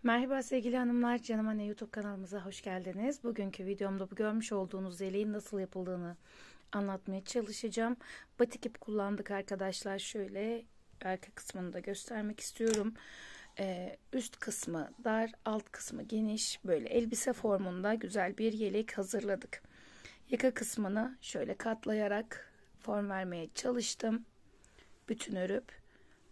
Merhaba sevgili hanımlar, Canım Anne YouTube kanalımıza hoş geldiniz. Bugünkü videomda bu görmüş olduğunuz yeleğin nasıl yapıldığını anlatmaya çalışacağım. Batik ip kullandık arkadaşlar. Şöyle arka kısmını da göstermek istiyorum. Üst kısmı dar, alt kısmı geniş. Böyle elbise formunda güzel bir yelek hazırladık. Yaka kısmını şöyle katlayarak form vermeye çalıştım. Bütün örüp.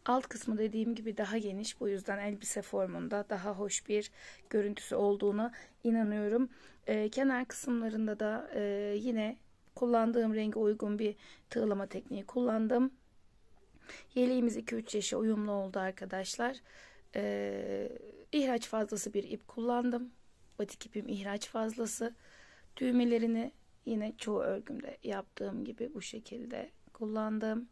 Alt kısmı dediğim gibi daha geniş. Bu yüzden elbise formunda daha hoş bir görüntüsü olduğuna inanıyorum. Kenar kısımlarında da yine kullandığım renge uygun bir tığlama tekniği kullandım. Yeleğimiz 2-3 yaşa uyumlu oldu arkadaşlar. İhraç fazlası bir ip kullandım. Batik ipim ihraç fazlası. Düğmelerini yine çoğu örgümde yaptığım gibi bu şekilde kullandım.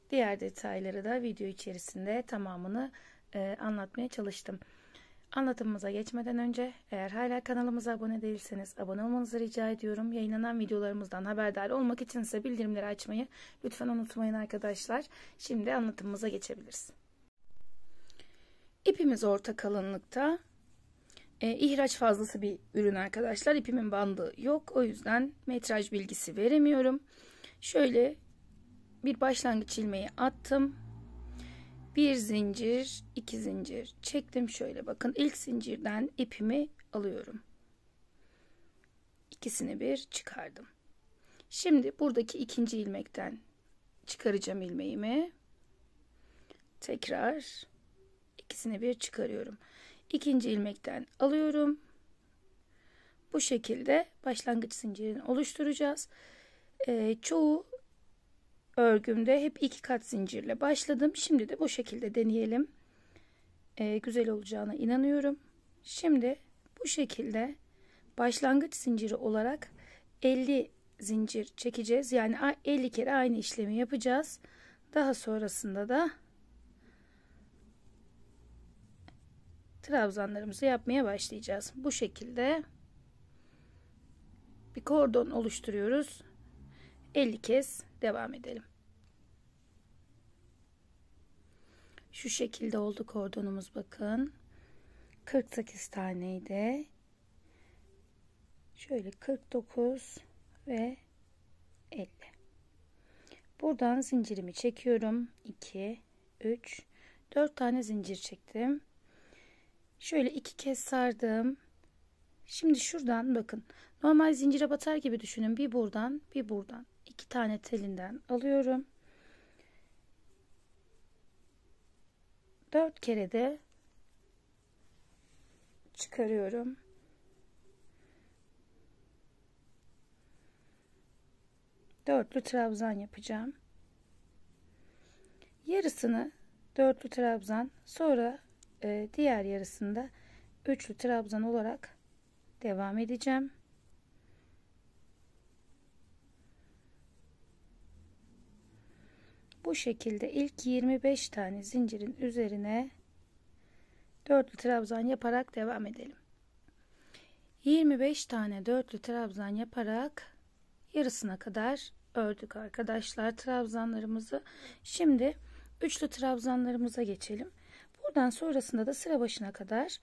Diğer detayları da video içerisinde tamamını anlatmaya çalıştım. Anlatımımıza geçmeden önce eğer hala kanalımıza abone değilseniz abone olmanızı rica ediyorum. Yayınlanan videolarımızdan haberdar olmak için ise bildirimleri açmayı lütfen unutmayın arkadaşlar. Şimdi anlatımımıza geçebiliriz. İpimiz orta kalınlıkta. İhraç fazlası bir ürün arkadaşlar. İpimin bandı yok. O yüzden metraj bilgisi veremiyorum. Şöyle bir başlangıç ilmeği attım. Bir zincir, iki zincir çektim. Şöyle bakın, ilk zincirden ipimi alıyorum. İkisini bir çıkardım. Şimdi buradaki ikinci ilmekten çıkaracağım ilmeğimi. Tekrar ikisini bir çıkarıyorum. İkinci ilmekten alıyorum. Bu şekilde başlangıç zincirini oluşturacağız. Çoğu örgümde hep 2 kat zincirle başladım. Şimdi de bu şekilde deneyelim. Güzel olacağına inanıyorum. Şimdi bu şekilde başlangıç zinciri olarak 50 zincir çekeceğiz. Yani 50 kere aynı işlemi yapacağız. Daha sonrasında da trabzanlarımızı yapmaya başlayacağız. Bu şekilde bir kordon oluşturuyoruz. 50 kez devam edelim. Şu şekilde oldu kordonumuz, bakın. 48 taneydi. Şöyle 49 ve 50. Buradan zincirimi çekiyorum. 2, 3, 4 tane zincir çektim. Şöyle 2 kez sardım. Şimdi şuradan bakın. Normal zincire batar gibi düşünün. Bir buradan, bir buradan. 2 tane telinden alıyorum. 4 kere de çıkarıyorum. Dörtlü trabzan yapacağım. Yarısını dörtlü trabzan, sonra diğer yarısında üçlü trabzan olarak devam edeceğim. Bu şekilde ilk 25 tane zincirin üzerine dörtlü trabzan yaparak devam edelim. 25 tane dörtlü trabzan yaparak yarısına kadar ördük arkadaşlar trabzanlarımızı. Şimdi üçlü trabzanlarımıza geçelim. Buradan sonrasında da sıra başına kadar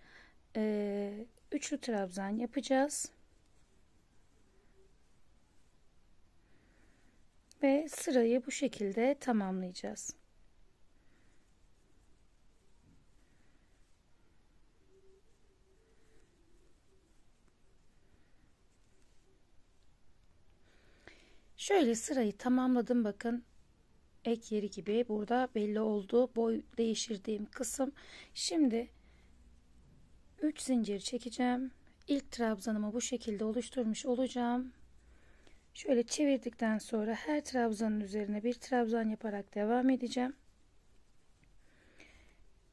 üçlü trabzan yapacağız. Ve sırayı bu şekilde tamamlayacağız. Şöyle sırayı tamamladım, bakın. Ek yeri gibi burada belli oldu boy değiştirdiğim kısım. Şimdi 3 zincir çekeceğim. İlk trabzanımı bu şekilde oluşturmuş olacağım. Şöyle çevirdikten sonra her trabzanın üzerine bir trabzan yaparak devam edeceğim.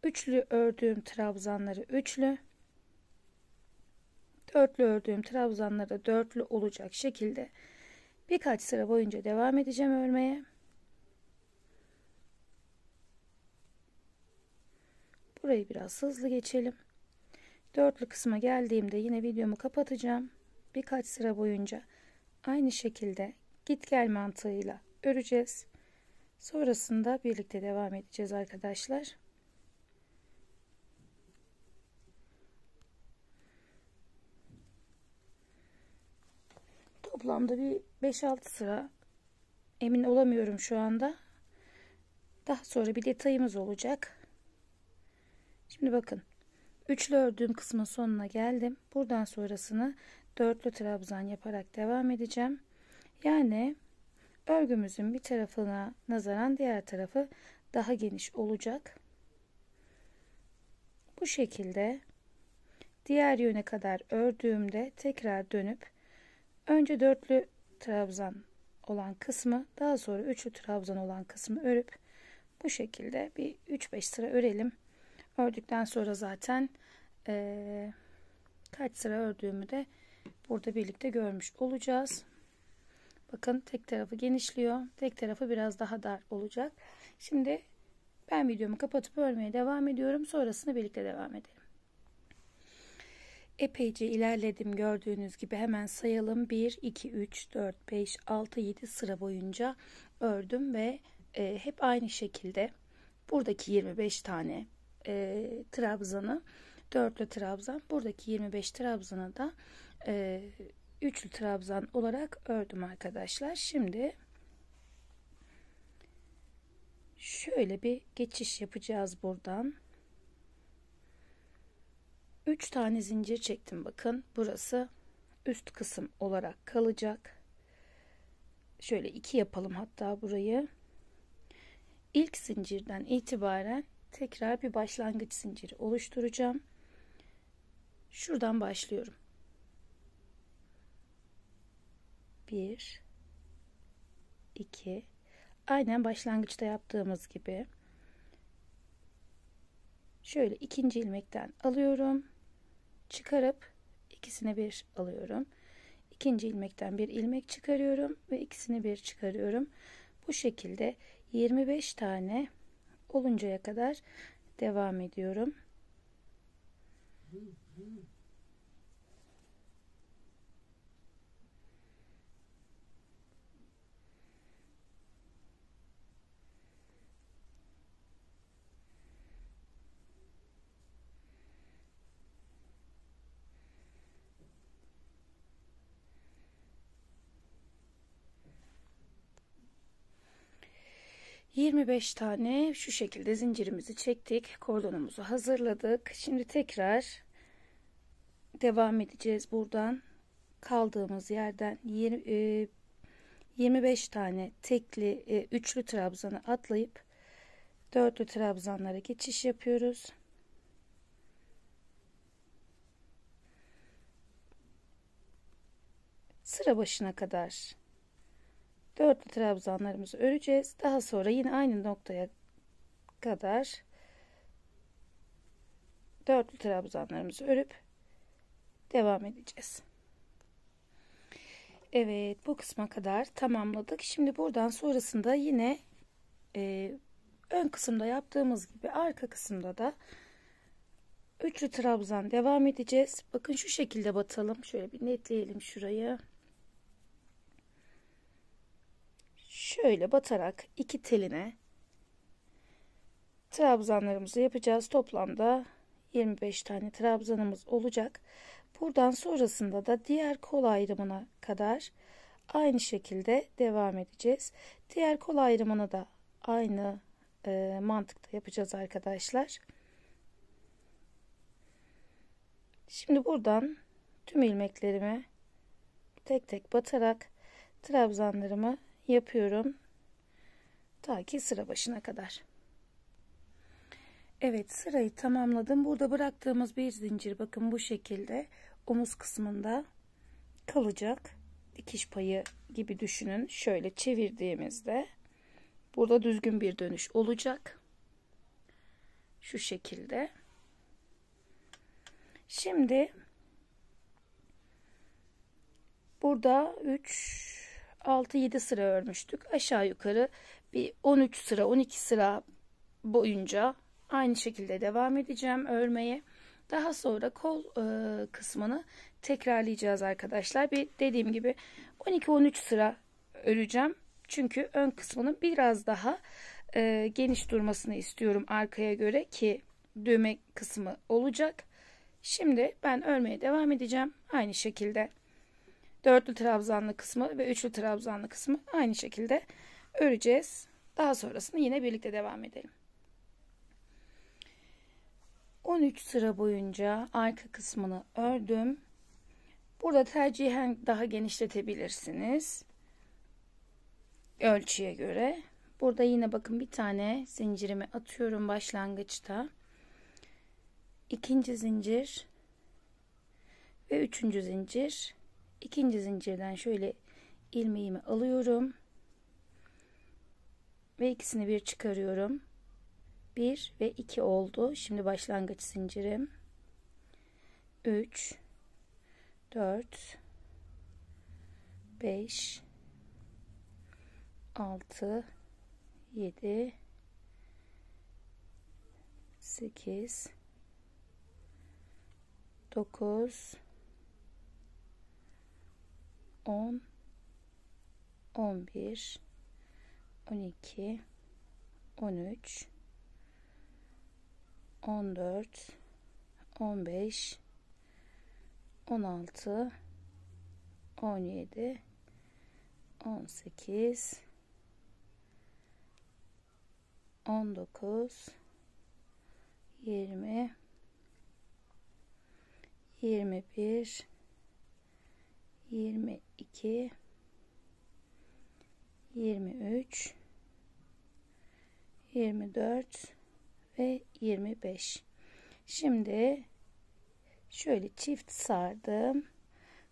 Üçlü ördüğüm trabzanları üçlü, dörtlü ördüğüm trabzanları da dörtlü olacak şekilde birkaç sıra boyunca devam edeceğim örmeye. Burayı biraz hızlı geçelim. Dörtlü kısma geldiğimde yine videomu kapatacağım. Birkaç sıra boyunca aynı şekilde git gel mantığıyla öreceğiz. Sonrasında birlikte devam edeceğiz arkadaşlar. Toplamda bir 5-6 sıra, emin olamıyorum şu anda. Daha sonra bir detayımız olacak. Şimdi bakın, üçlü ördüğüm kısmın sonuna geldim. Buradan sonrasını dörtlü trabzan yaparak devam edeceğim. Yani örgümüzün bir tarafına nazaran diğer tarafı daha geniş olacak. Bu şekilde diğer yöne kadar ördüğümde tekrar dönüp önce dörtlü trabzan olan kısmı, daha sonra üçlü trabzan olan kısmı örüp bu şekilde bir 3-5 sıra örelim. Ördükten sonra zaten kaç sıra ördüğümü de burada birlikte görmüş olacağız. Bakın, tek tarafı genişliyor. Tek tarafı biraz daha dar olacak. Şimdi ben videomu kapatıp örmeye devam ediyorum. Sonrasında birlikte devam edelim. Epeyce ilerledim, gördüğünüz gibi hemen sayalım. 1, 2, 3, 4, 5, 6, 7 sıra boyunca ördüm ve hep aynı şekilde buradaki 25 tane trabzanı, dörtlü trabzan, buradaki 25 trabzanı da üçlü trabzan olarak ördüm arkadaşlar. Şimdi şöyle bir geçiş yapacağız buradan. 3 tane zincir çektim. Bakın, burası üst kısım olarak kalacak. Şöyle 2 yapalım hatta burayı. İlk zincirden itibaren tekrar bir başlangıç zinciri oluşturacağım. Şuradan başlıyorum. 1, 2, aynen başlangıçta yaptığımız gibi. Şöyle ikinci ilmekten alıyorum. Çıkarıp ikisini bir alıyorum. İkinci ilmekten bir ilmek çıkarıyorum ve ikisini bir çıkarıyorum. Bu şekilde 25 tane oluncaya kadar devam ediyorum. ...25 tane şu şekilde zincirimizi çektik. Kordonumuzu hazırladık. Şimdi tekrar devam edeceğiz buradan. Kaldığımız yerden 25 tane tekli üçlü trabzanı atlayıp dörtlü trabzanlara geçiş yapıyoruz. Sıra başına kadar dörtlü trabzanlarımızı öreceğiz. Daha sonra yine aynı noktaya kadar dörtlü trabzanlarımızı örüp devam edeceğiz. Evet, bu kısma kadar tamamladık. Şimdi buradan sonrasında yine ön kısımda yaptığımız gibi arka kısımda da üçlü trabzan devam edeceğiz. Bakın, şu şekilde batalım. Şöyle bir netleyelim şurayı. Şöyle batarak iki teline trabzanlarımızı yapacağız. Toplamda 25 tane trabzanımız olacak. Buradan sonrasında da diğer kol ayrımına kadar aynı şekilde devam edeceğiz. Diğer kol ayrımını da aynı mantıkta yapacağız arkadaşlar. Şimdi buradan tüm ilmeklerimi tek tek batarak trabzanlarımı yapıyorum. Ta ki sıra başına kadar. Evet, sırayı tamamladım. Burada bıraktığımız bir zincir, bakın bu şekilde omuz kısmında kalacak. Dikiş payı gibi düşünün. Şöyle çevirdiğimizde burada düzgün bir dönüş olacak. Şu şekilde. Şimdi burada 3, 6, 7 sıra örmüştük. Aşağı yukarı bir 13 sıra, 12 sıra boyunca aynı şekilde devam edeceğim örmeye. Daha sonra kol kısmını tekrarlayacağız arkadaşlar. Dediğim gibi 12-13 sıra öreceğim. Çünkü ön kısmının biraz daha geniş durmasını istiyorum arkaya göre, ki düğme kısmı olacak. Şimdi ben örmeye devam edeceğim. Aynı şekilde Dörtlü trabzanlı kısmı ve üçlü trabzanlı kısmı aynı şekilde öreceğiz. Daha sonrasında yine birlikte devam edelim. 13 sıra boyunca arka kısmını ördüm. Burada tercihen daha genişletebilirsiniz. Ölçüye göre. Burada yine bakın bir tane zincirimi atıyorum başlangıçta. İkinci zincir ve üçüncü zincir. İkinci zincirden şöyle ilmeğimi alıyorum. Ve ikisini bir çıkarıyorum. 1 ve 2 oldu. Şimdi başlangıç zincirim. 3 4 5 6 7 8 9 10 11 12 13 14 15 16 17 18 19 20 21 22 23 24 ve 25. Şimdi şöyle çift sardım.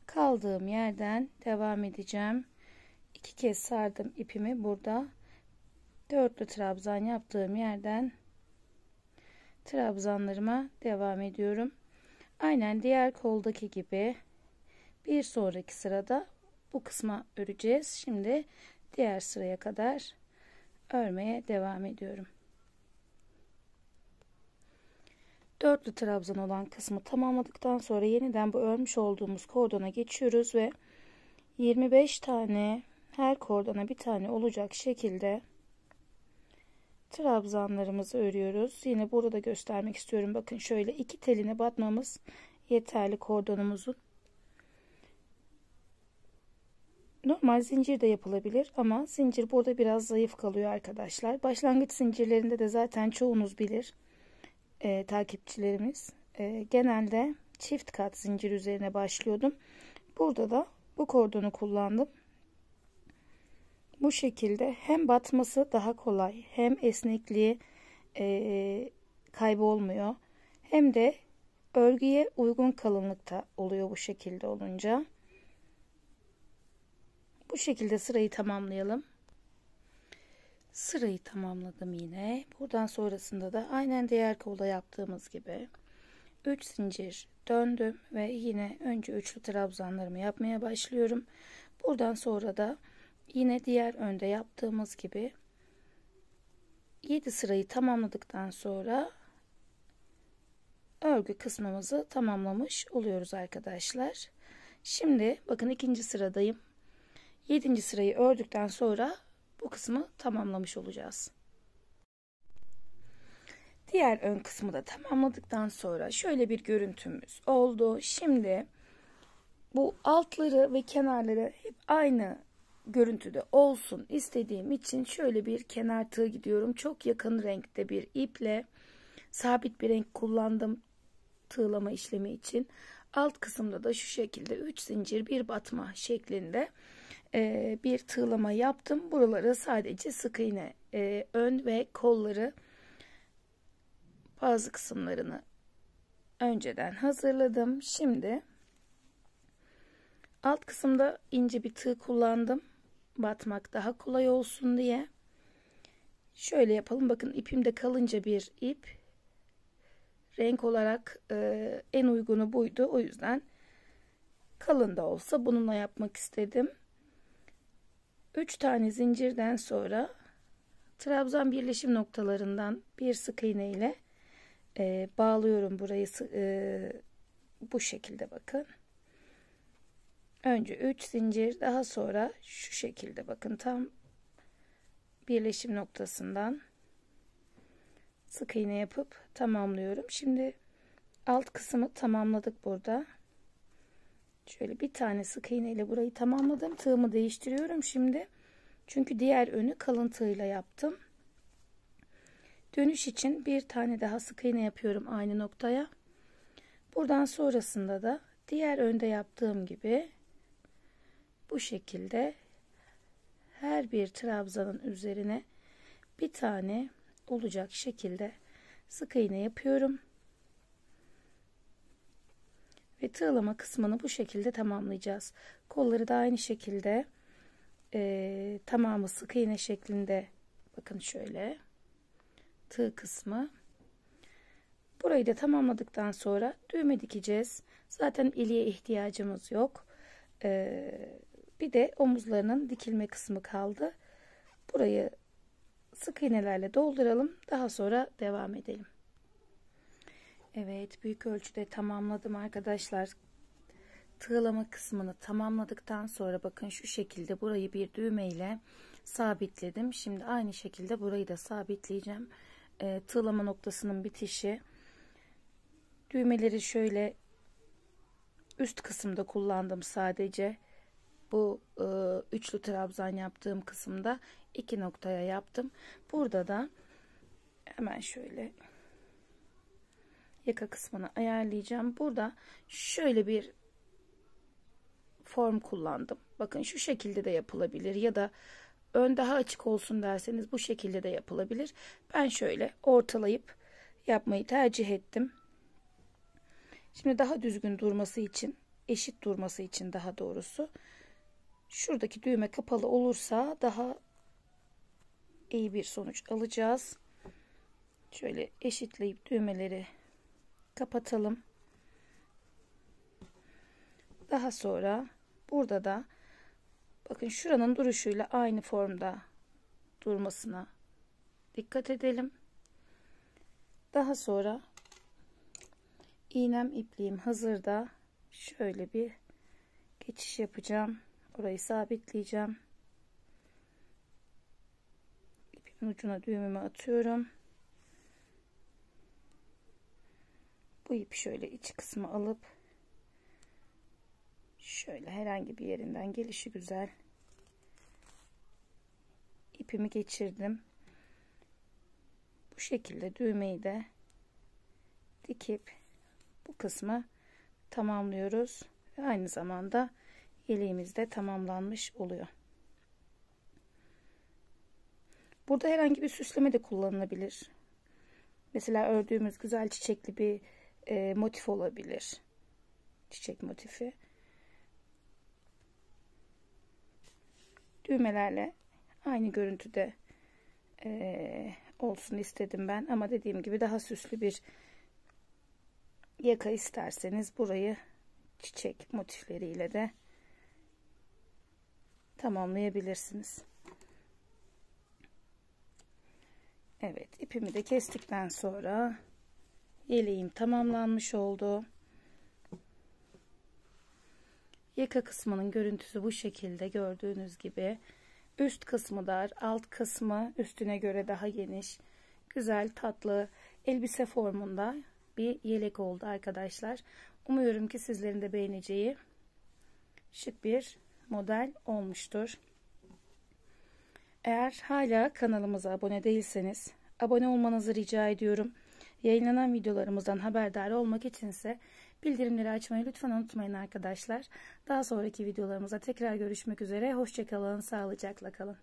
Kaldığım yerden devam edeceğim. 2 kez sardım ipimi. Burada dörtlü trabzan yaptığım yerden trabzanlarıma devam ediyorum. Aynen diğer koldaki gibi bir sonraki sırada bu kısma öreceğiz. Şimdi diğer sıraya kadar örmeye devam ediyorum. Dörtlü trabzan olan kısmı tamamladıktan sonra yeniden bu örmüş olduğumuz kordona geçiyoruz ve 25 tane, her kordona bir tane olacak şekilde trabzanlarımızı örüyoruz. Yine burada göstermek istiyorum. Bakın şöyle iki teline batmamız yeterli kordonumuzun. Normal zincir de yapılabilir ama zincir burada biraz zayıf kalıyor arkadaşlar. Başlangıç zincirlerinde de zaten çoğunuz bilir. Takipçilerimiz. Genelde çift kat zincir üzerine başlıyordum. Burada da bu kordonu kullandım. Bu şekilde hem batması daha kolay, hem esnekliği kaybolmuyor, hem de örgüye uygun kalınlıkta oluyor bu şekilde olunca. Bu şekilde sırayı tamamlayalım. Sırayı tamamladım yine. Buradan sonrasında da aynen diğer kolda yaptığımız gibi 3 zincir döndüm ve yine önce üçlü trabzanlarımı yapmaya başlıyorum. Buradan sonra da yine diğer önde yaptığımız gibi 7 sırayı tamamladıktan sonra örgü kısmımızı tamamlamış oluyoruz arkadaşlar. Şimdi bakın ikinci sıradayım. 7. sırayı ördükten sonra bu kısmı tamamlamış olacağız. Diğer ön kısmı da tamamladıktan sonra şöyle bir görüntümüz oldu. Şimdi bu altları ve kenarları hep aynı görüntüde olsun istediğim için şöyle bir kenar tığ gidiyorum. Çok yakın renkte bir iple sabit bir renk kullandım tığlama işlemi için. Alt kısımda da şu şekilde 3 zincir bir batma şeklinde bir tığlama yaptım. Buraları sadece sık iğne ön ve kolları bazı kısımlarını önceden hazırladım. Şimdi alt kısımda ince bir tığ kullandım. Batmak daha kolay olsun diye. Şöyle yapalım. Bakın ipimde kalınca bir ip. Renk olarak en uygunu buydu. O yüzden kalın da olsa bununla yapmak istedim. 3 tane zincirden sonra trabzan birleşim noktalarından bir sık iğne ile bağlıyorum burayı bu şekilde bakın. Önce 3 zincir, daha sonra şu şekilde bakın tam birleşim noktasından sık iğne yapıp tamamlıyorum. Şimdi alt kısmı tamamladık burada. Şöyle bir tane sık iğne ile burayı tamamladım. Tığımı değiştiriyorum şimdi. Çünkü diğer önü kalın tığla yaptım. Dönüş için bir tane daha sık iğne yapıyorum aynı noktaya. Buradan sonrasında da diğer önde yaptığım gibi bu şekilde her bir trabzanın üzerine bir tane olacak şekilde sık iğne yapıyorum. Ve tığlama kısmını bu şekilde tamamlayacağız. Kolları da aynı şekilde tamamı sık iğne şeklinde, bakın şöyle tığ kısmı. Burayı da tamamladıktan sonra düğme dikeceğiz. Zaten iliğe ihtiyacımız yok. Bir de omuzlarının dikilme kısmı kaldı. Burayı sık iğnelerle dolduralım. Daha sonra devam edelim. Evet, büyük ölçüde tamamladım arkadaşlar. Tığlama kısmını tamamladıktan sonra bakın şu şekilde burayı bir düğme ile sabitledim. Şimdi aynı şekilde burayı da sabitleyeceğim. Tığlama noktasının bitişi. Düğmeleri şöyle üst kısımda kullandım sadece. Bu üçlü trabzan yaptığım kısımda 2 noktaya yaptım. Burada da hemen şöyle yaka kısmını ayarlayacağım. Burada şöyle bir form kullandım. Bakın şu şekilde de yapılabilir ya da ön daha açık olsun derseniz bu şekilde de yapılabilir. Ben şöyle ortalayıp yapmayı tercih ettim. Şimdi daha düzgün durması için, eşit durması için daha doğrusu, şuradaki düğme kapalı olursa daha iyi bir sonuç alacağız. Şöyle eşitleyip düğmeleri kapatalım. Daha sonra burada da bakın şuranın duruşuyla aynı formda durmasına dikkat edelim. Daha sonra iğnem ipliğim hazırda. Şöyle bir geçiş yapacağım. Orayı sabitleyeceğim. İpimin ucuna düğümümü atıyorum. Bu ipi şöyle iç kısmı alıp şöyle herhangi bir yerinden gelişi güzel ipimi geçirdim. Bu şekilde düğmeyi de dikip bu kısmı tamamlıyoruz ve aynı zamanda yeleğimiz de tamamlanmış oluyor. Burada herhangi bir süsleme de kullanılabilir. Mesela ördüğümüz güzel çiçekli bir motif olabilir. Çiçek motifi. Düğmelerle aynı görüntüde olsun istedim ben. Ama dediğim gibi daha süslü bir yaka isterseniz burayı çiçek motifleriyle de tamamlayabilirsiniz. Evet, ipimi de kestikten sonra yeleğim tamamlanmış oldu. Yaka kısmının görüntüsü bu şekilde, gördüğünüz gibi. Üst kısmı dar, alt kısmı üstüne göre daha geniş. Güzel, tatlı, elbise formunda bir yelek oldu arkadaşlar. Umuyorum ki sizlerin de beğeneceği şık bir model olmuştur. Eğer hala kanalımıza abone değilseniz abone olmanızı rica ediyorum. Yayınlanan videolarımızdan haberdar olmak içinse bildirimleri açmayı lütfen unutmayın arkadaşlar. Daha sonraki videolarımıza tekrar görüşmek üzere. Hoşça kalın, sağlıcakla kalın.